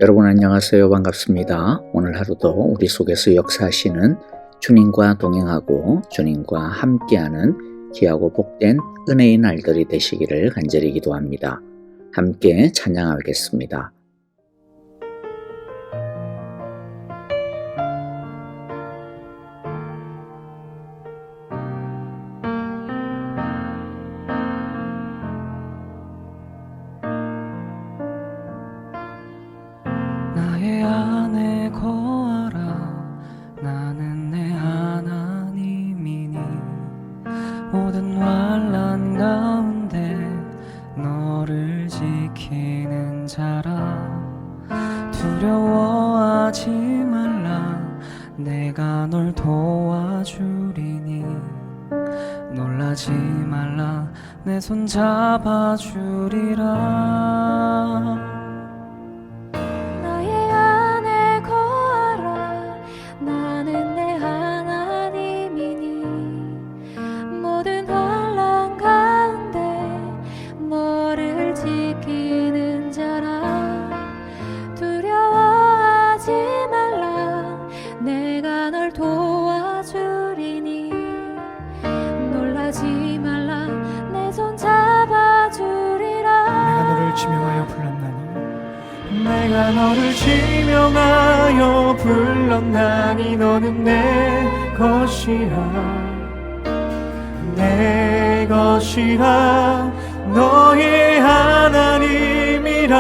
여러분 안녕하세요. 반갑습니다. 오늘 하루도 우리 속에서 역사하시는 주님과 동행하고 주님과 함께하는 귀하고 복된 은혜의 날들이 되시기를 간절히 기도합니다. 함께 찬양하겠습니다. 나의 안에 거하라. 나는 내 하나님이니 모든 환난 가운데 너를 지키는 자라. 두려워하지 말라. 내가 널 도와주리니 놀라지 말라. 내 손 잡아주리라. 내가 너를 지명하여 불렀나니 너는 내 것이라. 내 것이라. 너의 하나님이라.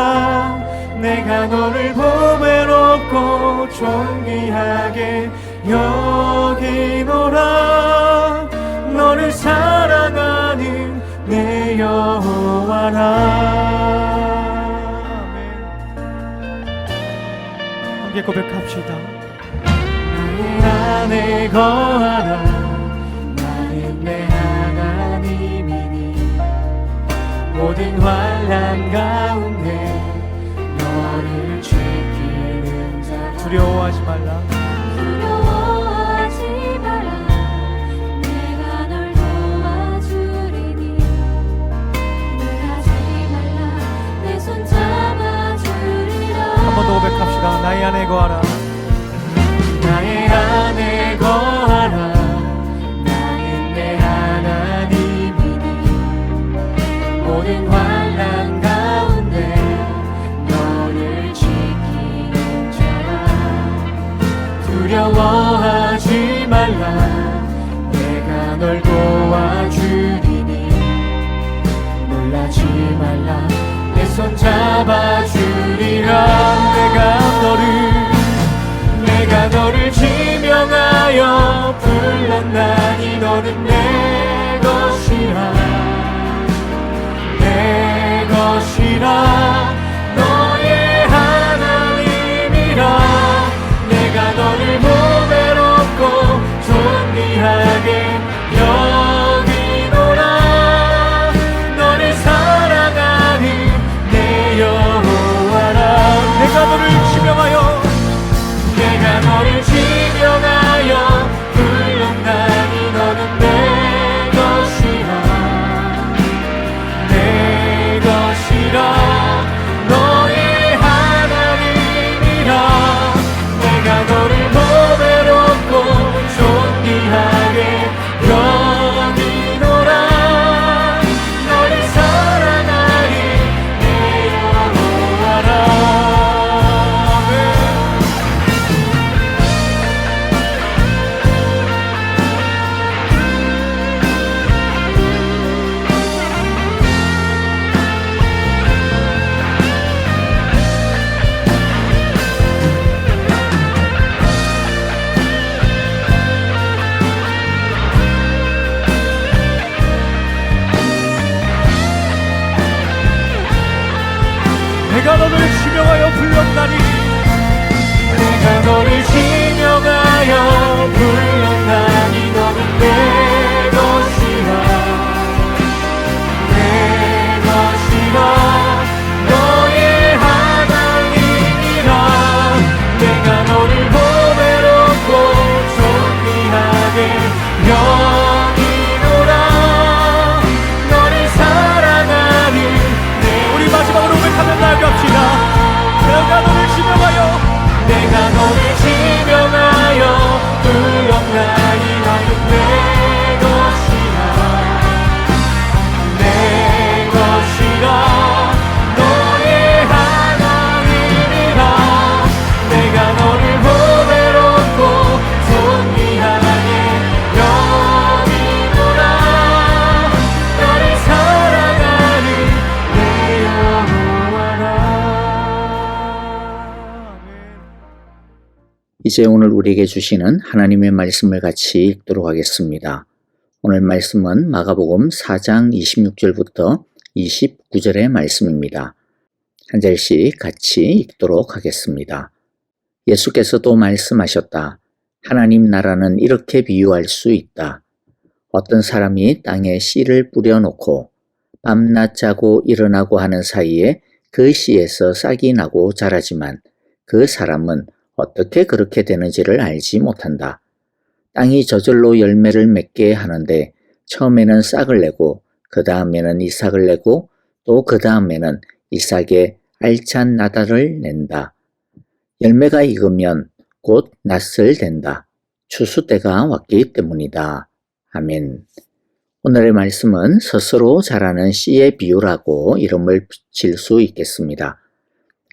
내가 너를 보배롭고 존귀하게 여기노라. 너를 사랑하는 내 여호와라. 고백합시다. 나의 안에 거하라. 나는 내 하나님이니 모든 환난 가운데 너를 지키는 자. 두려워하지 말라. 두려워하지 말라. 내가 널 도와주리니 놀라지 말라. 내 손 잡아주리라. 한 번 더 고백합시다. 나의 안에 거하라. 나의 안에 거하라. 나는 내 하나님이니 모든 환난 가운데 너를 지키는 자라. 두려워하지 말라. 내가 널 도와주리니 놀라지 말라. 내 손 잡아주리라. 내가 너를 지명하여 불렀나니 너는 내 것이라. 내 것이라. 너의 하나님이라. 내가 너를 보배롭고 존귀하게 여기노라. 너를 사랑하는 내 여호와라. 내가 너를 지명하여 불렀나니 너는 내 것이라. 내 것이라. 너의 하나님이라. 내가 너를 보배롭고 존귀하게 여기노라. 너를 사랑하는 내 여호와라. 내가 너를 지명하여 불렀나니. 내가 너를 지명하여 불렀나니 너는 내 것이라. 내 것이라. 너의 하나님이라. 내가 너를 보배롭고 존귀하게 여기노라. 너를 사랑하는 내. 우리 마지막으로 고백하며 나아갑시다. 내가 너를 지명 이제 오늘 우리에게 주시는 하나님의 말씀을 같이 읽도록 하겠습니다. 오늘 말씀은 마가복음 4장 26절부터 29절의 말씀입니다. 한 절씩 같이 읽도록 하겠습니다. 예수께서도 말씀하셨다. 하나님 나라는 이렇게 비유할 수 있다. 어떤 사람이 땅에 씨를 뿌려놓고 밤낮 자고 일어나고 하는 사이에 그 씨에서 싹이 나고 자라지만 그 사람은 어떻게 그렇게 되는지를 알지 못한다. 땅이 저절로 열매를 맺게 하는데 처음에는 싹을 내고 그 다음에는 이삭을 내고 또 그 다음에는 이삭에 알찬 나달을 낸다. 열매가 익으면 곧 낫을 댄다. 추수 때가 왔기 때문이다. 아멘. 오늘의 말씀은 스스로 자라는 씨의 비유라고 이름을 붙일 수 있겠습니다.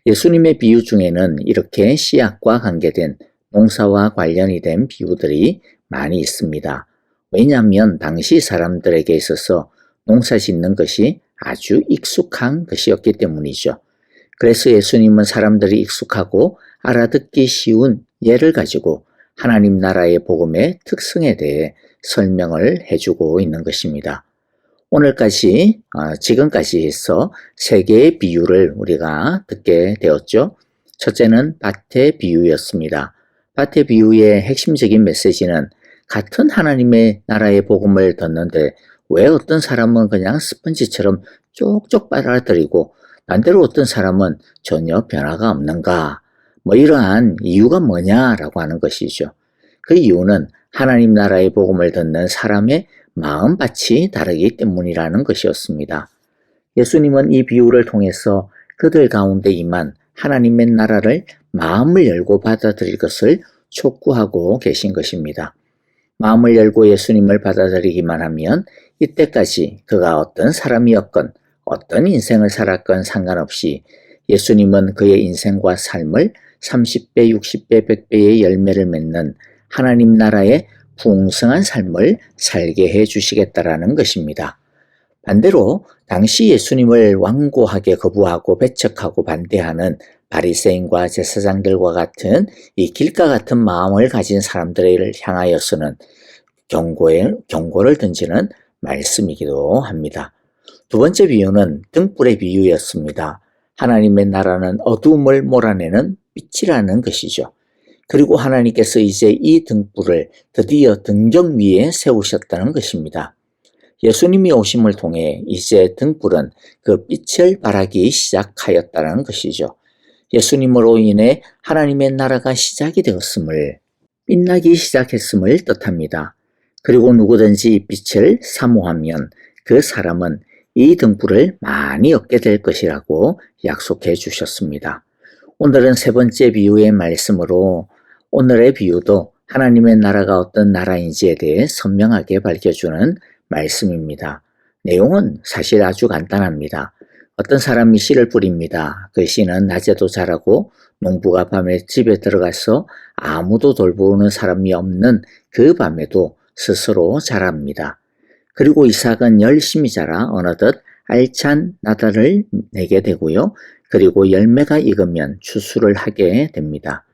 예수님의 비유 중에는 이렇게 씨앗과 관계된 농사와 관련이 된 비유들이 많이 있습니다. 왜냐하면 당시 사람들에게 있어서 농사 짓는 것이 아주 익숙한 것이었기 때문이죠. 그래서 예수님은 사람들이 익숙하고 알아듣기 쉬운 예를 가지고 하나님 나라의 복음의 특성에 대해 설명을 해주고 있는 것입니다. 지금까지 해서 세 개의 비유를 우리가 듣게 되었죠. 첫째는 밭의 비유였습니다. 밭의 비유의 핵심적인 메시지는 같은 하나님의 나라의 복음을 듣는데 왜 어떤 사람은 그냥 스펀지처럼 쪽쪽 빨아들이고 반대로 어떤 사람은 전혀 변화가 없는가? 이러한 이유가 뭐냐라고 하는 것이죠. 그 이유는 하나님 나라의 복음을 듣는 사람의 마음밭이 다르기 때문이라는 것이었습니다. 예수님은 이 비유를 통해서 그들 가운데 임한 하나님의 나라를 마음을 열고 받아들일 것을 촉구하고 계신 것입니다. 마음을 열고 예수님을 받아들이기만 하면 이때까지 그가 어떤 사람이었건 어떤 인생을 살았건 상관없이 예수님은 그의 인생과 삶을 30배, 60배, 100배의 열매를 맺는 하나님 나라의 풍성한 삶을 살게 해 주시겠다라는 것입니다. 반대로 당시 예수님을 완고하게 거부하고 배척하고 반대하는 바리새인과 제사장들과 같은 이 길가 같은 마음을 가진 사람들을 향하여서는 경고를 던지는 말씀이기도 합니다. 두 번째 비유는 등불의 비유였습니다. 하나님의 나라는 어두움을 몰아내는 빛이라는 것이죠. 그리고 하나님께서 이제 이 등불을 드디어 등경 위에 세우셨다는 것입니다. 예수님이 오심을 통해 이제 등불은 그 빛을 발하기 시작하였다는 것이죠. 예수님으로 인해 하나님의 나라가 시작이 되었음을, 빛나기 시작했음을 뜻합니다. 그리고 누구든지 이 빛을 사모하면 그 사람은 이 등불을 많이 얻게 될 것이라고 약속해 주셨습니다. 오늘은 세 번째 비유의 말씀으로 오늘의 비유도 하나님의 나라가 어떤 나라인지에 대해 선명하게 밝혀주는 말씀입니다. 내용은 사실 아주 간단합니다. 어떤 사람이 씨를 뿌립니다. 그 씨는 낮에도 자라고 농부가 밤에 집에 들어가서 아무도 돌보는 사람이 없는 그 밤에도 스스로 자랍니다. 그리고 이삭은 열심히 자라 어느덧 알찬 나달을 내게 되고요. 그리고 열매가 익으면 추수를 하게 됩니다.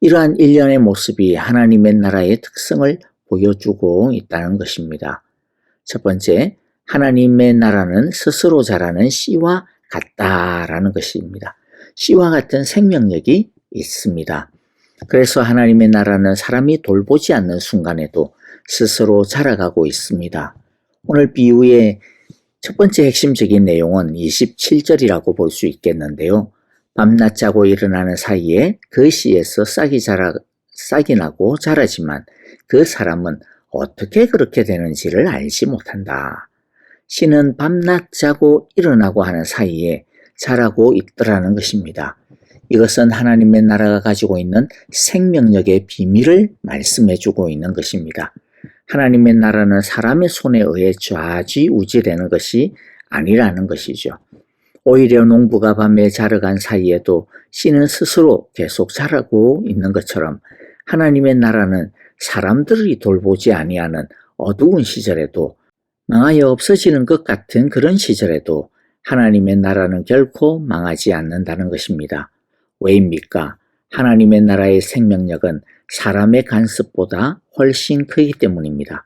이러한 일련의 모습이 하나님의 나라의 특성을 보여주고 있다는 것입니다. 첫 번째, 하나님의 나라는 스스로 자라는 씨와 같다라는 것입니다. 씨와 같은 생명력이 있습니다. 그래서 하나님의 나라는 사람이 돌보지 않는 순간에도 스스로 자라가고 있습니다. 오늘 비유의 첫 번째 핵심적인 내용은 27절이라고 볼 수 있겠는데요. 밤낮 자고 일어나는 사이에 그 씨에서 싹이 나고 자라지만 그 사람은 어떻게 그렇게 되는지를 알지 못한다. 씨는 밤낮 자고 일어나고 하는 사이에 자라고 있더라는 것입니다. 이것은 하나님의 나라가 가지고 있는 생명력의 비밀을 말씀해주고 있는 것입니다. 하나님의 나라는 사람의 손에 의해 좌지우지되는 것이 아니라는 것이죠. 오히려 농부가 밤에 자라간 사이에도 씨는 스스로 계속 자라고 있는 것처럼 하나님의 나라는 사람들이 돌보지 아니하는 어두운 시절에도 망하여 없어지는 것 같은 그런 시절에도 하나님의 나라는 결코 망하지 않는다는 것입니다. 왜입니까? 하나님의 나라의 생명력은 사람의 간섭보다 훨씬 크기 때문입니다.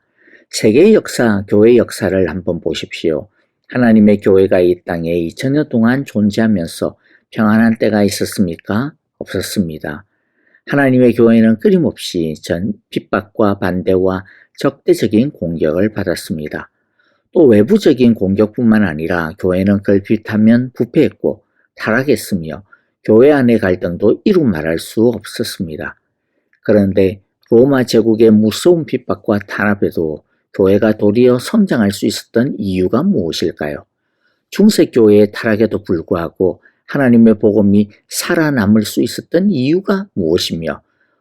세계의 역사, 교회 역사를 한번 보십시오. 하나님의 교회가 이 땅에 2000년 동안 존재하면서 평안한 때가 있었습니까? 없었습니다. 하나님의 교회는 끊임없이 핍박과 반대와 적대적인 공격을 받았습니다. 또 외부적인 공격뿐만 아니라 교회는 걸핏하면 부패했고 타락했으며 교회 안의 갈등도 이루 말할 수 없었습니다. 그런데 로마 제국의 무서운 핍박과 탄압에도 교회가 도리어 성장할 수 있었던 이유가 무엇일까요? 중세교회의 타락에도 불구하고 하나님의 복음이 살아남을 수 있었던 이유가 무엇이며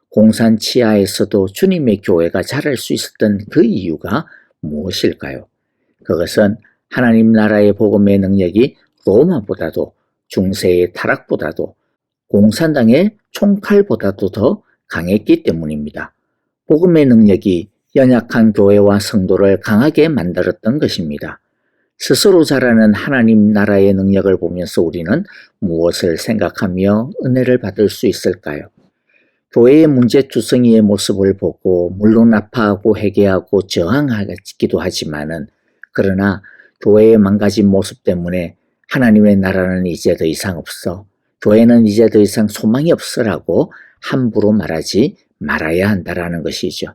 공산 치하에서도 주님의 교회가 자랄 수 있었던 그 이유가 무엇일까요? 그것은 하나님 나라의 복음의 능력이 로마보다도 중세의 타락보다도 공산당의 총칼보다도 더 강했기 때문입니다. 복음의 능력이 연약한 교회와 성도를 강하게 만들었던 것입니다. 스스로 자라는 하나님 나라의 능력을 보면서 우리는 무엇을 생각하며 은혜를 받을 수 있을까요? 교회의 문제투성이의 모습을 보고 물론 아파하고 회개하고 저항하기도 하지만은 그러나 교회의 망가진 모습 때문에 하나님의 나라는 이제 더 이상 없어. 교회는 이제 더 이상 소망이 없어라고 함부로 말하지 말아야 한다라는 것이죠.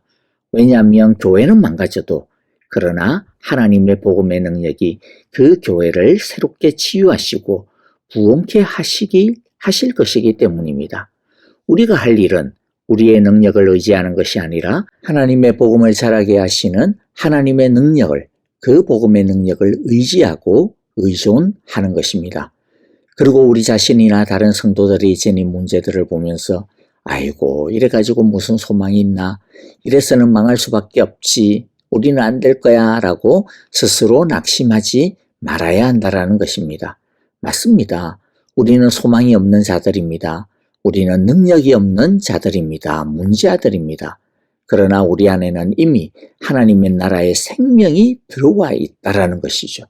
왜냐하면 교회는 망가져도 그러나 하나님의 복음의 능력이 그 교회를 새롭게 치유하시고 부흥케 하실 것이기 때문입니다. 우리가 할 일은 우리의 능력을 의지하는 것이 아니라 하나님의 복음을 자라게 하시는 하나님의 능력을, 그 복음의 능력을 의지하고 의존하는 것입니다. 그리고 우리 자신이나 다른 성도들이 지닌 문제들을 보면서 아이고 이래가지고 무슨 소망이 있나, 이래서는 망할 수밖에 없지, 우리는 안 될 거야 라고 스스로 낙심하지 말아야 한다라는 것입니다. 맞습니다. 우리는 소망이 없는 자들입니다. 우리는 능력이 없는 자들입니다. 문제아들입니다. 그러나 우리 안에는 이미 하나님의 나라의 생명이 들어와 있다라는 것이죠.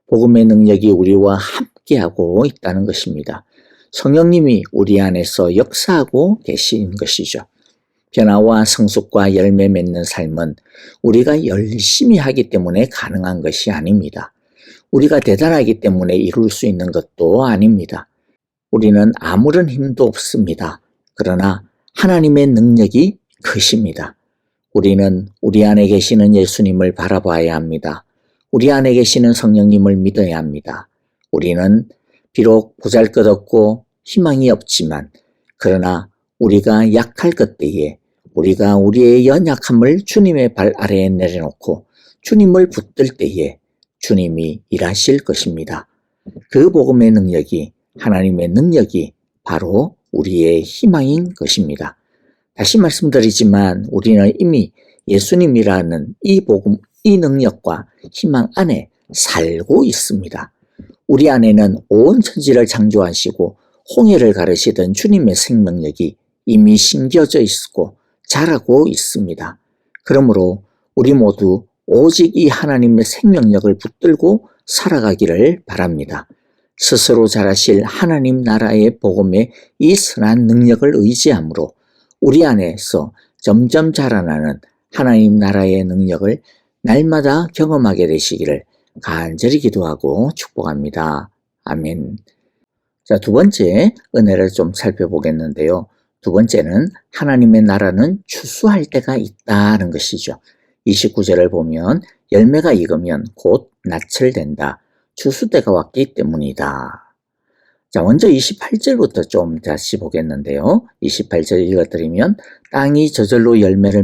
복음의 능력이 우리와 함께하고 있다는 것입니다. 성령님이 우리 안에서 역사하고 계신 것이죠. 변화와 성숙과 열매 맺는 삶은 우리가 열심히 하기 때문에 가능한 것이 아닙니다. 우리가 대단하기 때문에 이룰 수 있는 것도 아닙니다. 우리는 아무런 힘도 없습니다. 그러나 하나님의 능력이 크십니다. 우리는 우리 안에 계시는 예수님을 바라봐야 합니다. 우리 안에 계시는 성령님을 믿어야 합니다. 우리는 비록 보잘것없고 희망이 없지만 그러나 우리가 약할 그때에 우리가 우리의 연약함을 주님의 발 아래에 내려놓고 주님을 붙들 때에 주님이 일하실 것입니다. 그 복음의 능력이, 하나님의 능력이 바로 우리의 희망인 것입니다. 다시 말씀드리지만 우리는 이미 예수님이라는 이 복음, 이 능력과 희망 안에 살고 있습니다. 우리 안에는 온 천지를 창조하시고 홍해를 가르시던 주님의 생명력이 이미 심겨져 있고 자라고 있습니다. 그러므로 우리 모두 오직 이 하나님의 생명력을 붙들고 살아가기를 바랍니다. 스스로 자라실 하나님 나라의 복음의 이 선한 능력을 의지함으로 우리 안에서 점점 자라나는 하나님 나라의 능력을 날마다 경험하게 되시기를 간절히 기도하고 축복합니다. 아멘. 자, 두 번째 은혜를 좀 살펴보겠는데요. 두 번째는 하나님의 나라는 추수할 때가 있다는 것이죠. 29절을 보면 열매가 익으면 곧 낯을 댄다. 추수 때가 왔기 때문이다. 자, 먼저 28절부터 좀 다시 보겠는데요. 28절 읽어드리면 땅이 저절로 열매를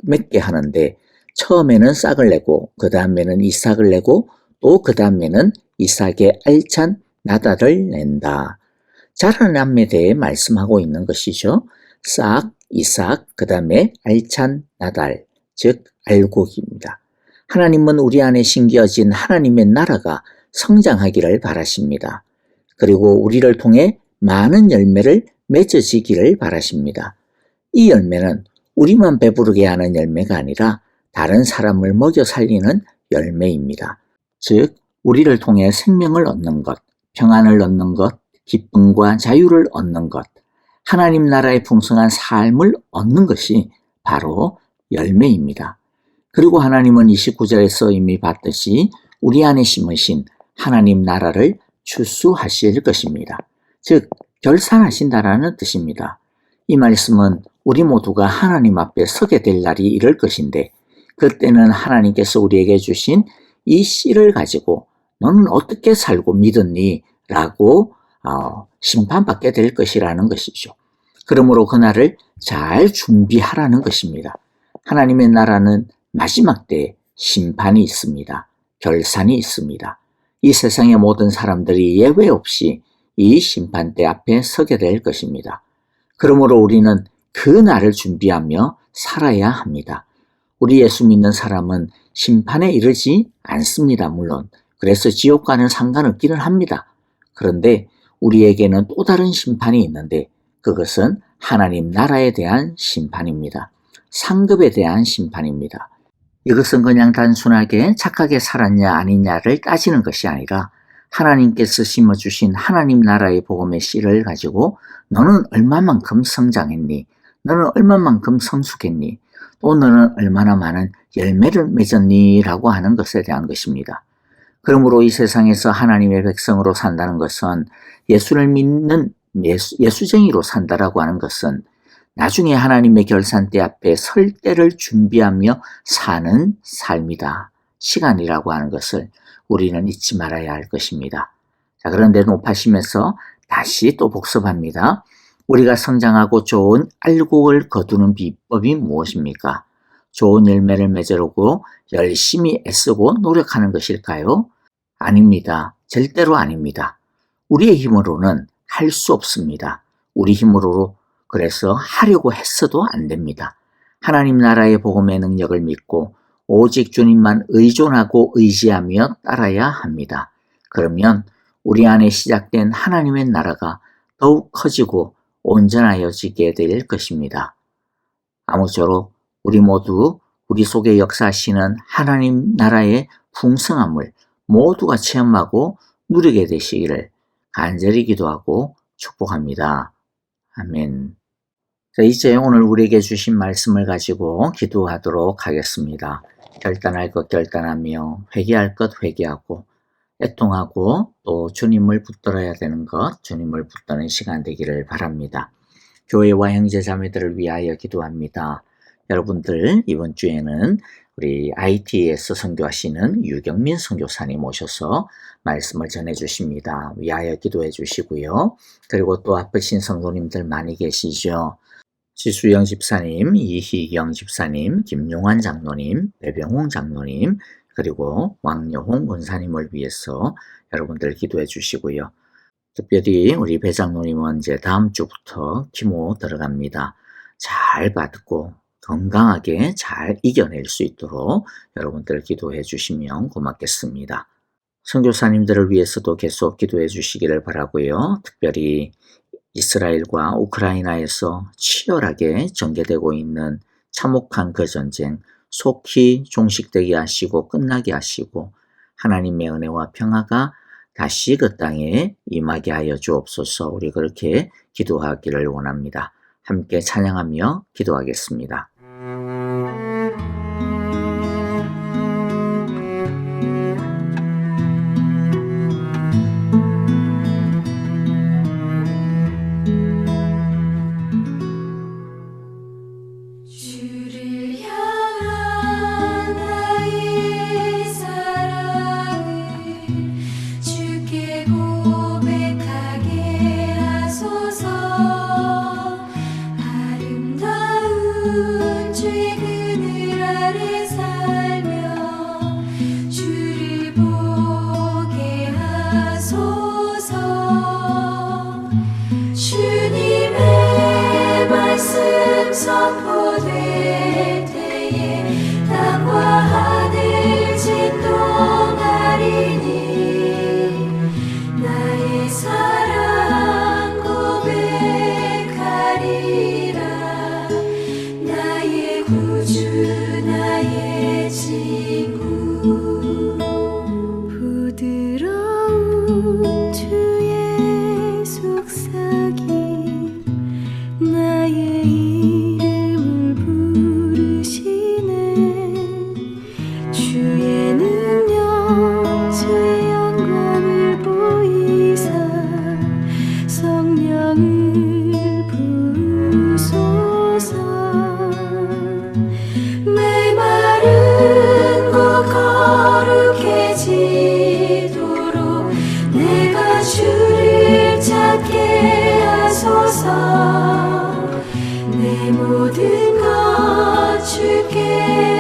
맺게 하는데 처음에는 싹을 내고 그 다음에는 이삭을 내고 또 그 다음에는 이삭의 알찬 나달을 낸다. 자라남에 대해 말씀하고 있는 것이죠. 싹, 이삭, 그 다음에 알찬 나달, 즉 알곡입니다. 하나님은 우리 안에 심겨진 하나님의 나라가 성장하기를 바라십니다. 그리고 우리를 통해 많은 열매를 맺어지기를 바라십니다. 이 열매는 우리만 배부르게 하는 열매가 아니라 다른 사람을 먹여 살리는 열매입니다. 즉 우리를 통해 생명을 얻는 것, 평안을 얻는 것, 기쁨과 자유를 얻는 것, 하나님 나라의 풍성한 삶을 얻는 것이 바로 열매입니다. 그리고 하나님은 29절에서 이미 봤듯이 우리 안에 심으신 하나님 나라를 추수하실 것입니다. 즉 결산하신다라는 뜻입니다. 이 말씀은 우리 모두가 하나님 앞에 서게 될 날이 이럴 것인데, 그때는 하나님께서 우리에게 주신 이 씨를 가지고 너는 어떻게 살고 믿었니? 라고 심판받게 될 것이라는 것이죠. 그러므로 그날을 잘 준비하라는 것입니다. 하나님의 나라는 마지막 때에 심판이 있습니다. 결산이 있습니다. 이 세상의 모든 사람들이 예외 없이 이 심판대 앞에 서게 될 것입니다. 그러므로 우리는 그 날을 준비하며 살아야 합니다. 우리 예수 믿는 사람은 심판에 이르지 않습니다. 물론 그래서 지옥과는 상관없기는 합니다. 그런데 우리에게는 또 다른 심판이 있는데, 그것은 하나님 나라에 대한 심판입니다. 상급에 대한 심판입니다. 이것은 그냥 단순하게 착하게 살았냐 아니냐를 따지는 것이 아니라, 하나님께서 심어주신 하나님 나라의 복음의 씨를 가지고 너는 얼마만큼 성장했니? 너는 얼마만큼 성숙했니? 또 너는 얼마나 많은 열매를 맺었니? 라고 하는 것에 대한 것입니다. 그러므로 이 세상에서 하나님의 백성으로 산다는 것은, 예수를 믿는 예수쟁이로 산다라고 하는 것은 나중에 하나님의 결산대 앞에 설 때를 준비하며 사는 삶이다, 시간이라고 하는 것을 우리는 잊지 말아야 할 것입니다. 자, 그런데 높아심에서 다시 또 복습합니다. 우리가 성장하고 좋은 알곡을 거두는 비법이 무엇입니까? 좋은 열매를 맺으려고 열심히 애쓰고 노력하는 것일까요? 아닙니다. 절대로 아닙니다. 우리의 힘으로는 할 수 없습니다. 우리 힘으로 그래서 하려고 했어도 안 됩니다. 하나님 나라의 복음의 능력을 믿고 오직 주님만 의존하고 의지하며 따라야 합니다. 그러면 우리 안에 시작된 하나님의 나라가 더욱 커지고 온전하여지게 될 것입니다. 아무쪼록 우리 모두 우리 속에 역사하시는 하나님 나라의 풍성함을 모두가 체험하고 누리게 되시기를 간절히 기도하고 축복합니다. 아멘. 자, 이제 오늘 우리에게 주신 말씀을 가지고 기도하도록 하겠습니다. 결단할 것 결단하며 회개할 것 회개하고, 애통하고 또 주님을 붙들어야 되는 것 주님을 붙드는 시간 되기를 바랍니다. 교회와 형제자매들을 위하여 기도합니다. 여러분들 이번 주에는 우리 IT에서 선교하시는 유경민 선교사님 오셔서 말씀을 전해주십니다. 위하여 기도해 주시고요. 그리고 또 아프신 성도님들 많이 계시죠. 지수영 집사님, 이희경 집사님, 김용환 장로님, 배병홍 장로님, 그리고 왕여홍 권사님을 위해서 여러분들 기도해 주시고요. 특별히 우리 배 장로님은 이제 다음 주부터 키모 들어갑니다. 잘 받고 건강하게 잘 이겨낼 수 있도록 여러분들 기도해 주시면 고맙겠습니다. 선교사님들을 위해서도 계속 기도해 주시기를 바라고요. 특별히 이스라엘과 우크라이나에서 치열하게 전개되고 있는 참혹한 그 전쟁 속히 종식되게 하시고 끝나게 하시고, 하나님의 은혜와 평화가 다시 그 땅에 임하게 하여 주옵소서. 우리 그렇게 기도하기를 원합니다. 함께 찬양하며 기도하겠습니다. 주를 향한 나의 사랑을 주께 고백하게 하소서. 아름다운 주의 그늘 아래 살며 주를 보게 하소서. 주님의 말씀 선포될 때에 땅과 하늘 진동하리니, 나의 사랑 고백하리라. 나의 구주 나의 친구. 부드러운 주의 속삭임 주께